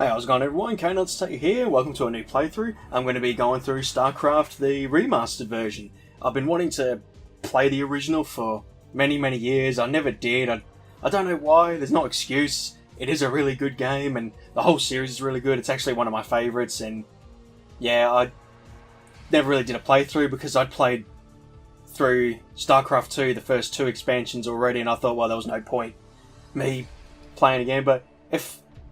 Hey, how's it going everyone? KayneHunterTaker here. Welcome to a new playthrough. I'm going to be going through StarCraft, the remastered version. I've been wanting to play the original for many years. I never did. I don't know why. There's no excuse. It is a really good game and the whole series is really good. It's actually one of my favourites, and yeah, I never really did a playthrough because I'd played through StarCraft 2, the first two expansions already, and I thought, well, there was no point me playing again. But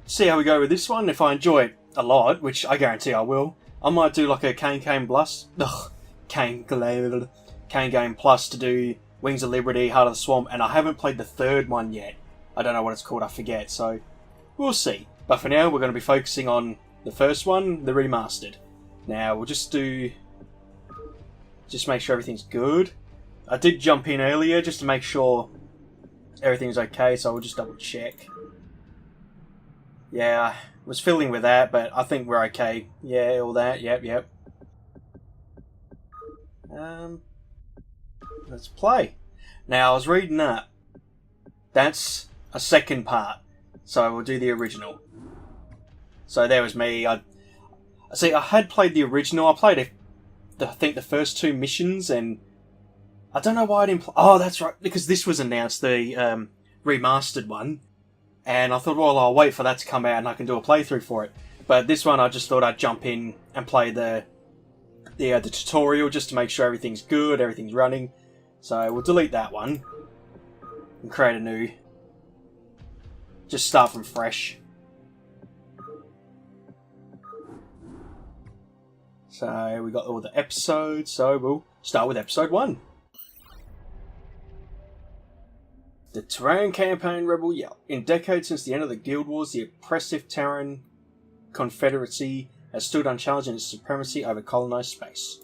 see how we go with this one. If I enjoy it a lot, which I guarantee I will, I might do like a Kane Game Plus to do Wings of Liberty, Heart of the Swamp, and I haven't played the third one yet. I don't know what it's called, I forget, so we'll see. But for now, we're going to be focusing on the first one, the remastered. Now, we'll just make sure everything's good. I did jump in earlier just to make sure everything's okay, so we'll just double check. Yeah, I was fiddling with that, but I think we're okay. Yeah, all that, yep. Let's play. Now, I was reading that. That's a second part, so we'll do the original. So there was me. I had played the original. I played I think the first two missions, and I don't know why I didn't play. Oh, that's right, because this was announced, the remastered one. And I thought, well, I'll wait for that to come out and I can do a playthrough for it. But this one, I just thought I'd jump in and play the tutorial just to make sure everything's good, everything's running. So we'll delete that one and create a new. Just start from fresh. So we got all the episodes, so we'll start with episode 1. The Terran Campaign Rebel Yell. In decades since the end of the Guild Wars, the oppressive Terran Confederacy has stood unchallenged in its supremacy over colonized space.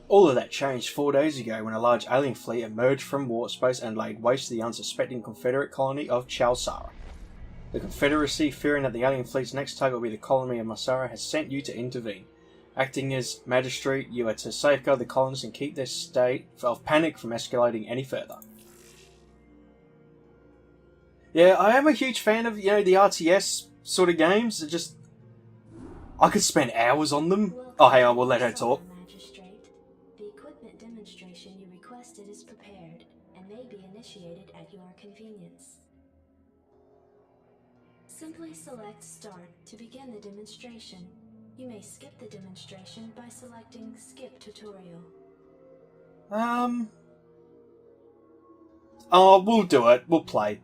All of that changed 4 days ago when a large alien fleet emerged from warp space and laid waste to the unsuspecting Confederate colony of Chalsara. The Confederacy, fearing that the alien fleet's next target will be the colony of Masara, has sent you to intervene. Acting as magistrate, you are to safeguard the colonists and keep their state of panic from escalating any further. Yeah, I am a huge fan of, the RTS sort of games. I could spend hours on them. Oh, hang on, we'll let her talk. The equipment demonstration you requested is prepared and may be initiated at your convenience. Simply select Start to begin the demonstration. You may skip the demonstration by selecting Skip Tutorial. Oh, we'll do it. We'll play.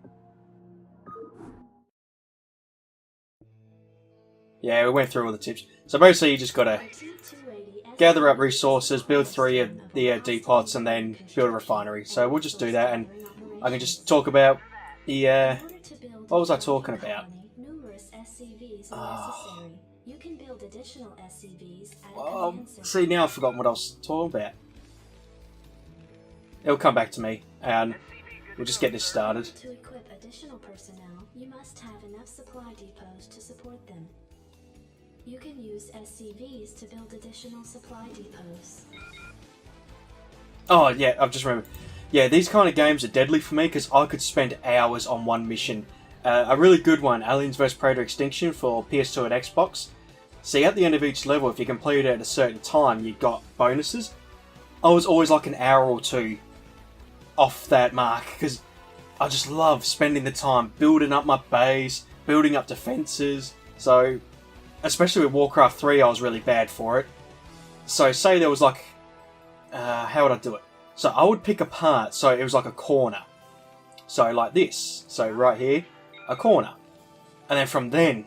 Yeah, we went through all the tips. So basically you just gotta gather up resources, build 3 of the depots, and then build a refinery. So we'll just do that, and I can just talk about the, what was I talking about? Well, see, now I've forgotten what I was talking about. It'll come back to me, and we'll just get this started. To equip additional personnel, you must have enough supply depots to support them. You can use SCVs to build additional supply depots. Oh, yeah, I've just remembered. Yeah, these kind of games are deadly for me because I could spend hours on one mission. A really good one, Aliens vs Predator Extinction for PS2 and Xbox. See, at the end of each level, if you complete it at a certain time, you got bonuses. I was always like an hour or two off that mark because I just love spending the time building up my base, building up defences. So, especially with Warcraft 3, I was really bad for it. So say there was like, how would I do it? So I would pick a part, so it was like a corner. So like this. So right here, a corner. And then from then,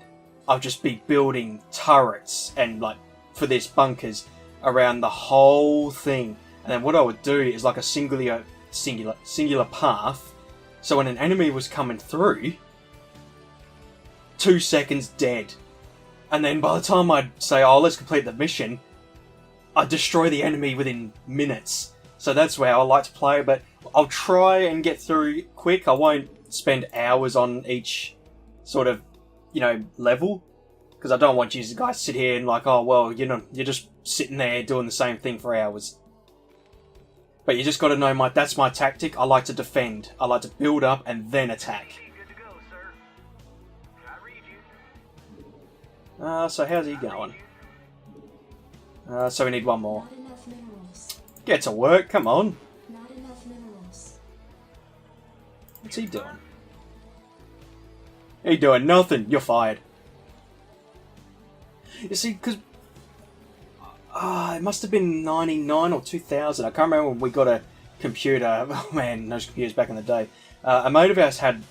I'll just be building turrets and like, for this bunkers, around the whole thing. And then what I would do is like a singular path. So when an enemy was coming through, 2 seconds dead. And then by the time I'd say, oh, let's complete the mission, I'd destroy the enemy within minutes. So that's where I like to play, but I'll try and get through quick. I won't spend hours on each sort of, level. Because I don't want you guys to sit here and like, oh, well, you're just sitting there doing the same thing for hours. But you just got to know that's my tactic. I like to defend. I like to build up and then attack. So how's he going? So we need one more. Not enough minerals. Get to work, come on. Not enough minerals. What's he doing? He doing nothing. You're fired. You see, because it must have been 99 or 2000. I can't remember when we got a computer. Oh man, those computers back in the day. A mate of ours had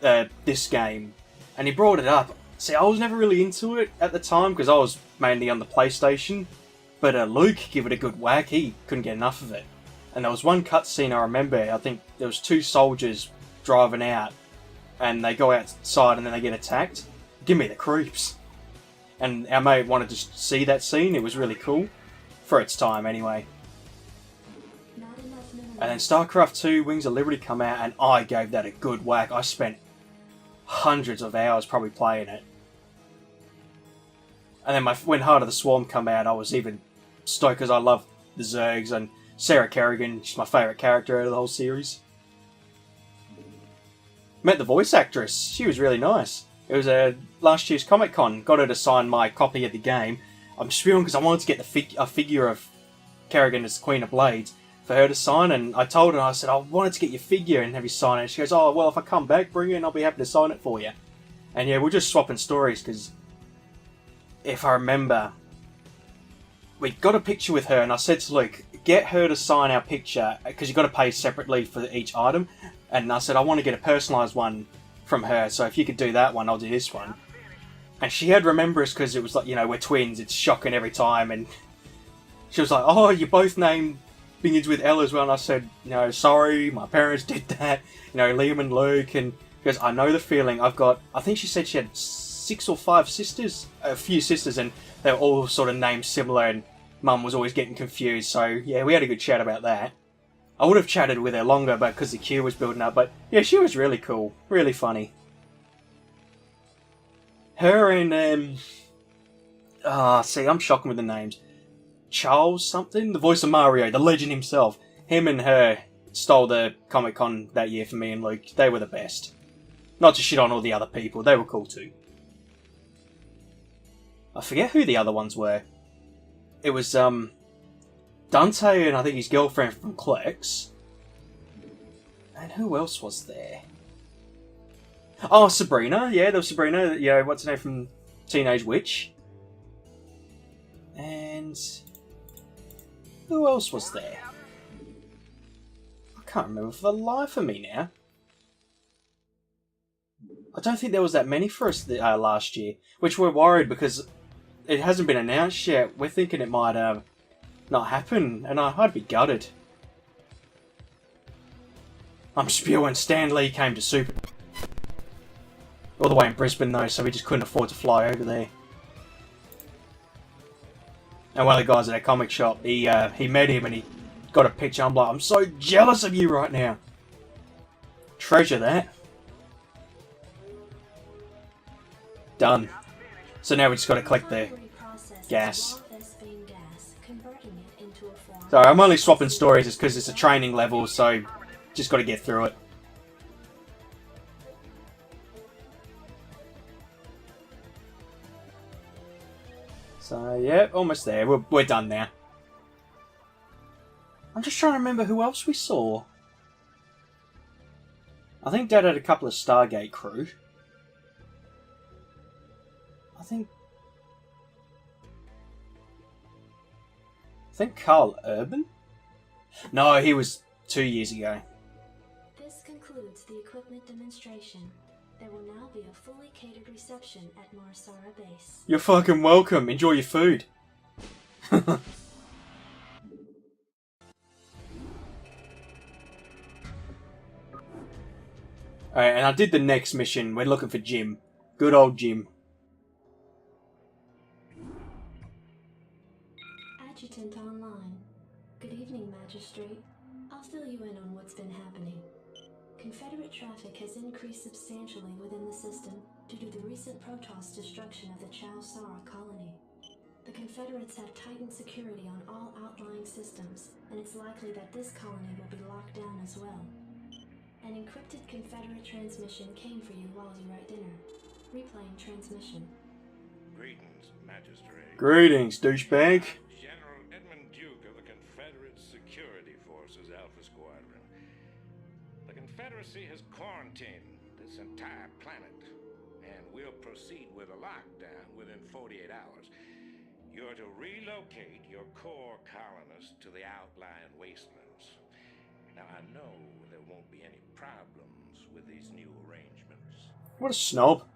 this game, and he brought it up. See, I was never really into it at the time because I was mainly on the PlayStation. But Luke gave it a good whack. He couldn't get enough of it. And there was one cutscene I remember. I think there was 2 soldiers driving out, and they go outside and then they get attacked. Give me the creeps. And our mate wanted to see that scene. It was really cool. For its time, anyway. Not enough minerals. And then StarCraft 2 Wings of Liberty come out, and I gave that a good whack. I spent hundreds of hours probably playing it. And then when Heart of the Swarm come out, I was even stoked because I love the Zergs, and Sarah Kerrigan, she's my favourite character out of the whole series. Met the voice actress. She was really nice. It was last year's Comic Con. Got her to sign my copy of the game. I'm spewing because I wanted to get a figure of Kerrigan as Queen of Blades for her to sign, and I told her, I said, I wanted to get your figure and have you sign it. She goes, oh, well, if I come back, bring it and I'll be happy to sign it for you. And yeah, we're just swapping stories because if I remember, we got a picture with her and I said to Luke, get her to sign our picture because you've got to pay separately for each item. And I said, I want to get a personalised one from her, so if you could do that one, I'll do this one. And she had remember us because it was like, you know, we're twins, it's shocking every time. And she was like, oh, you both named begins with L as well. And I said, you know, sorry, my parents did that. You know, Liam and Luke. And because I know the feeling. I've got, I think she said she had 6 or 5 sisters, a few sisters, and they were all sort of named similar, and Mum was always getting confused. So yeah, we had a good chat about that. I would have chatted with her longer, but because the queue was building up. But yeah, she was really cool, really funny. Her and see, I'm shocking with the names. Charles something, the voice of Mario, the legend himself. Him and her stole the Comic Con that year for me and Luke. They were the best. Not to shit on all the other people, they were cool too. I forget who the other ones were. It was Dante and I think his girlfriend from Clerks. And who else was there? Oh, Sabrina. Yeah, there was Sabrina. You know, what's her name from Teenage Witch? And who else was there? I can't remember for the life of me now. I don't think there was that many for us last year, which we're worried because it hasn't been announced yet. We're thinking it might not happen, and I'd be gutted. I'm spewing. Stan Lee came to Super... all the way in Brisbane though, so we just couldn't afford to fly over there. And one of the guys at our comic shop, he met him and he got a picture. I'm like, I'm so jealous of you right now. Treasure that. Done. So now we just got to collect the gas. So I'm only swapping stories just because it's a training level, so just got to get through it. So yeah, almost there. We're done now. I'm just trying to remember who else we saw. I think Dad had a couple of Stargate crew. I think Carl Urban? No, he was 2 years ago. This concludes the equipment demonstration. There will now be a fully catered reception at Marsara Base. You're fucking welcome. Enjoy your food. Alright, and I did the next mission. We're looking for Jim. Good old Jim. Adjutant online. Good evening, Magistrate. I'll fill you in on what's been happening. Confederate traffic has increased substantially within the system due to the recent Protoss destruction of the Chow Sara colony. The Confederates have tightened security on all outlying systems, and it's likely that this colony will be locked down as well. An encrypted Confederate transmission came for you while you were at dinner. Replaying transmission. Greetings, Magistrate. Greetings, douchebag. General Edmund Duke of the Confederate Security Forces Alpha Squadron. The Confederacy has quarantined this entire planet, and we'll proceed with a lockdown within 48 hours. You're to relocate your core colonists to the outlying wastelands. Now, I know there won't be any problems with these new arrangements. What a snob.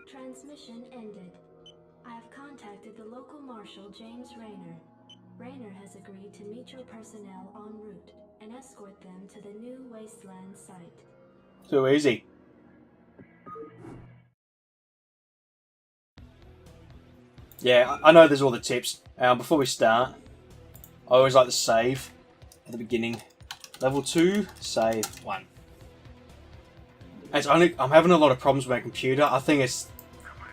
Transmission ended. I have contacted the local marshal, James Rayner. Rayner has agreed to meet your personnel en route and escort them to the new wasteland site. Too easy. Yeah, I know there's all the tips. Before we start, I always like to save at the beginning. Level 2, save 1. I'm having a lot of problems with my computer. I think it's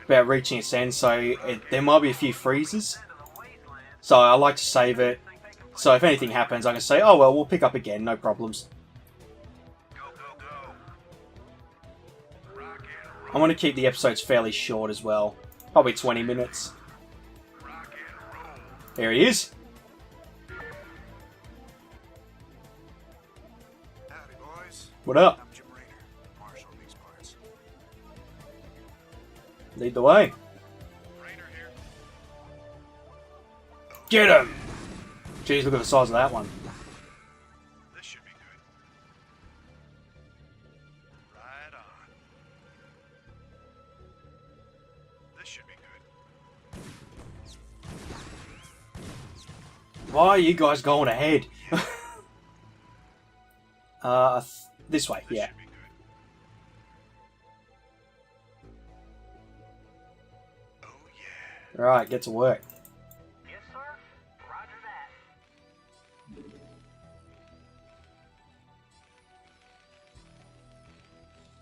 about reaching its end, so there might be a few freezes. So I like to save it. So if anything happens, I can say, oh well, we'll pick up again, no problems. I want to keep the episodes fairly short as well. Probably 20 minutes. There he is. Howdy, boys. What up? I'm Jim Raynor, marshal in these parts. Lead the way. Raynor here. Get him! Jeez, look at the size of that one. This should be good. Right on. This should be good. Why are you guys going ahead? This way, This yeah. should be good. Oh yeah. Right, get to work. Yes, sir. Roger that.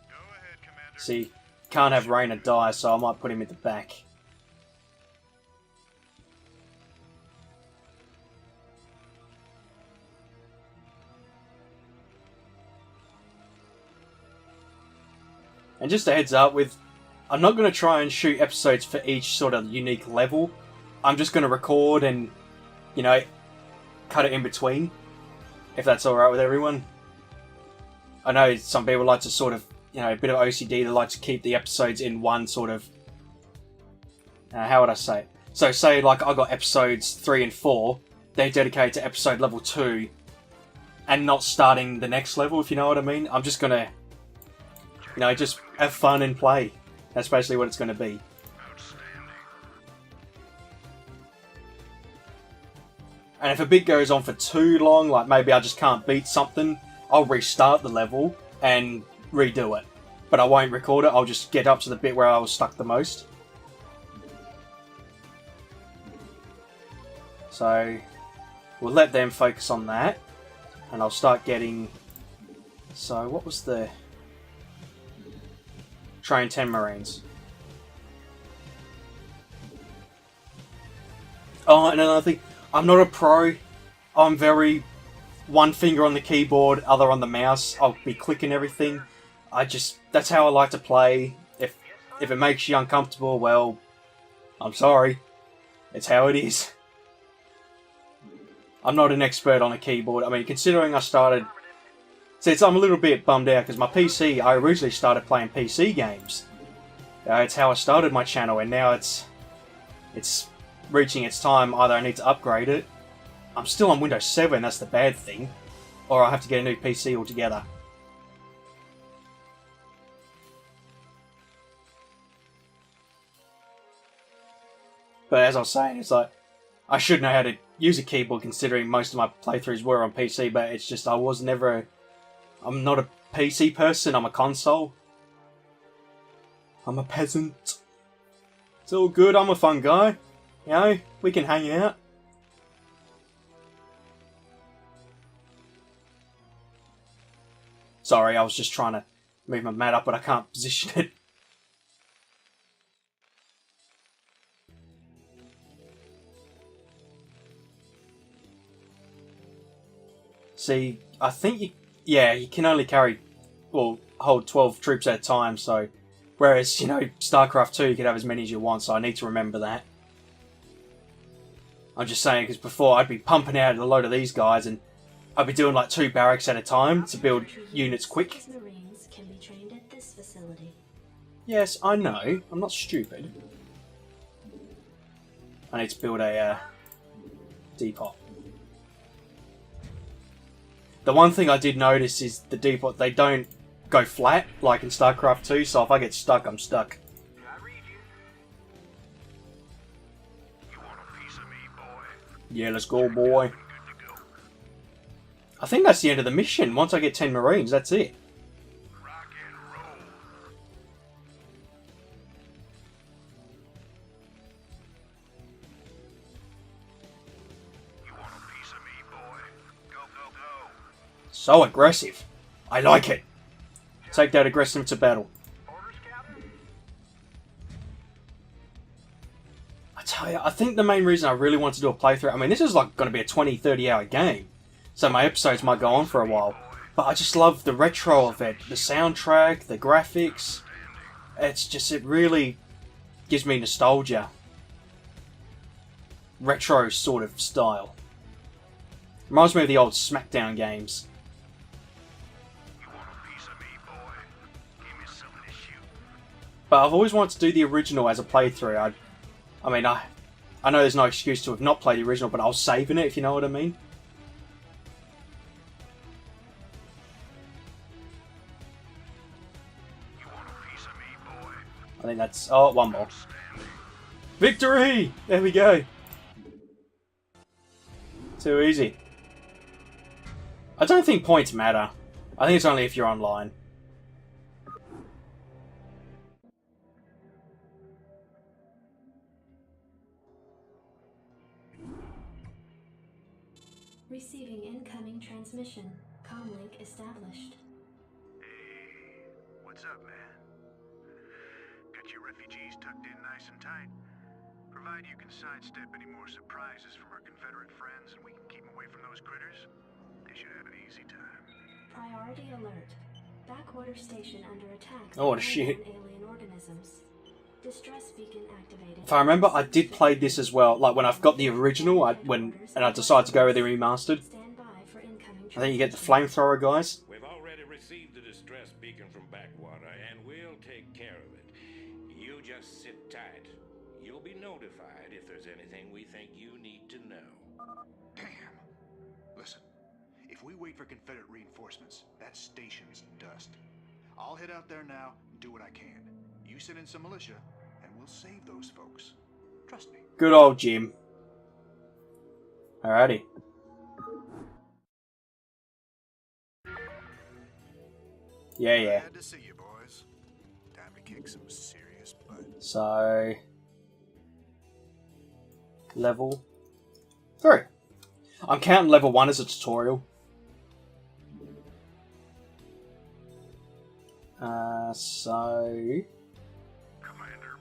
Go ahead, Commander. See, can't have Rayner die, so I might put him at the back. And just a heads up, I'm not going to try and shoot episodes for each sort of unique level. I'm just going to record and, you know, cut it in between, if that's alright with everyone. I know some people like to sort of, you know, a bit of OCD, they like to keep the episodes in one sort of... how would I say it? So say, like, I got episodes 3 and 4, they're dedicated to episode level 2, and not starting the next level, if you know what I mean. I'm just going to, you know, just have fun and play. That's basically what it's going to be. Outstanding. And if a bit goes on for too long, like maybe I just can't beat something, I'll restart the level and redo it. But I won't record it, I'll just get up to the bit where I was stuck the most. So, we'll let them focus on that. And I'll start getting... So, what was the... Train 10 Marines. Oh, and another thing, I'm not a pro. I'm very one finger on the keyboard, other on the mouse. I'll be clicking everything. That's how I like to play. If it makes you uncomfortable, well, I'm sorry. It's how it is. I'm not an expert on a keyboard. I mean, considering I started... See, I'm a little bit bummed out because my PC, I originally started playing PC games. It's how I started my channel, and now it's reaching its time. Either I need to upgrade it. I'm still on Windows 7, that's the bad thing. Or I have to get a new PC altogether. But as I was saying, it's like, I should know how to use a keyboard considering most of my playthroughs were on PC, but it's just I was never... I'm not a PC person, I'm a console. I'm a peasant. It's all good, I'm a fun guy. You know, we can hang out. Sorry, I was just trying to move my mat up, but I can't position it. See, I think you can only carry, well, hold 12 troops at a time, so Whereas, you know, StarCraft 2, you could have as many as you want, so I need to remember that. I'm just saying, because before I'd be pumping out a load of these guys, and I'd be doing like 2 barracks at a time to build units quick. Marines can be trained at this facility. Yes, I know. I'm not stupid. I need to build a depot. The one thing I did notice is the depot, they don't go flat like in StarCraft 2, so if I get stuck, I'm stuck. I read you. You want a piece of me, boy? Yeah, let's go, boy. Good to go. I think that's the end of the mission. Once I get 10 Marines, that's it. Rock and roll. You want a piece of me, boy? Go, go, go. So aggressive. I like it. Take that aggressive to battle. Orders, Captain? I tell you, I think the main reason I really want to do a playthrough, I mean, this is like going to be a 20-30 hour game, so my episodes might go on for a while, but I just love the retro of it, the soundtrack, the graphics. It's just, it really gives me nostalgia. Retro sort of style. Reminds me of the old SmackDown games. You want a piece of me, boy? Give me something to shoot. But I've always wanted to do the original as a playthrough. I mean, I know there's no excuse to have not played the original, but I was saving it, if you know what I mean. You want a piece of me, boy? I think that's... Oh, one more. Victory! There we go. Too easy. I don't think points matter. I think it's only if you're online. Receiving incoming transmission. Comlink established. Hey, what's up, man? Got your refugees tucked in nice and tight. Provide you can sidestep any more surprises from our Confederate friends and we can keep them away from those critters, they should have an easy time. Priority alert. Backwater station under attack. Oh, by shit. alien organisms. Distress beacon activated. If I remember, I did play this as well. Like, when I've got the original, and I decided to go with the remastered. Stand by for incoming I think you get the transmission. flamethrower guys. We've already received the distress beacon from Backwater, and we'll take care of it. You just sit tight. You'll be notified if there's anything we think you need to know. Damn. Listen, if we wait for Confederate reinforcements, that station's dust. I'll head out there now and do what I can. You send in some militia, and we'll save those folks. Trust me. Good old Jim. Alrighty. Yeah. Glad to see you, boys. Time to kick some serious butt. So... Level 3. I'm counting level 1 as a tutorial. So... Commander,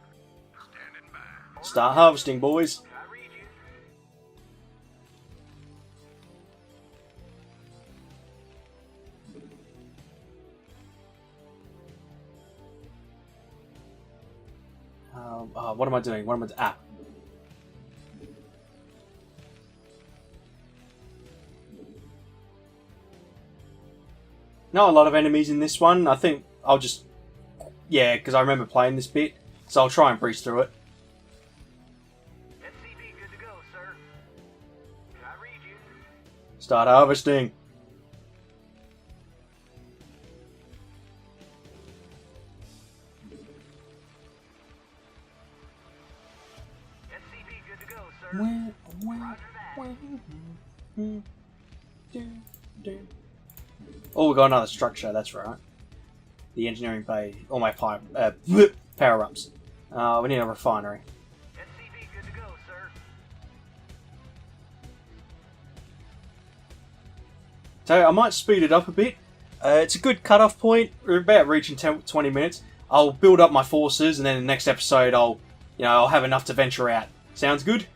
standing by. Start harvesting, boys. I read you. What am I doing? What am I doing? Ah. Not a lot of enemies in this one. I think I'll just... Yeah, because I remember playing this bit. So I'll try and breeze through it. SCP good to go, sir. I read you. Start harvesting. SCP good to go, sir. Roger that. Oh, we got another structure, that's right. The engineering bay. All my power-ups. We need a refinery. SCP good to go, sir. So I might speed it up a bit. It's a good cut-off point. We're about reaching 20 minutes. I'll build up my forces, and then the next episode I'll have enough to venture out. Sounds good?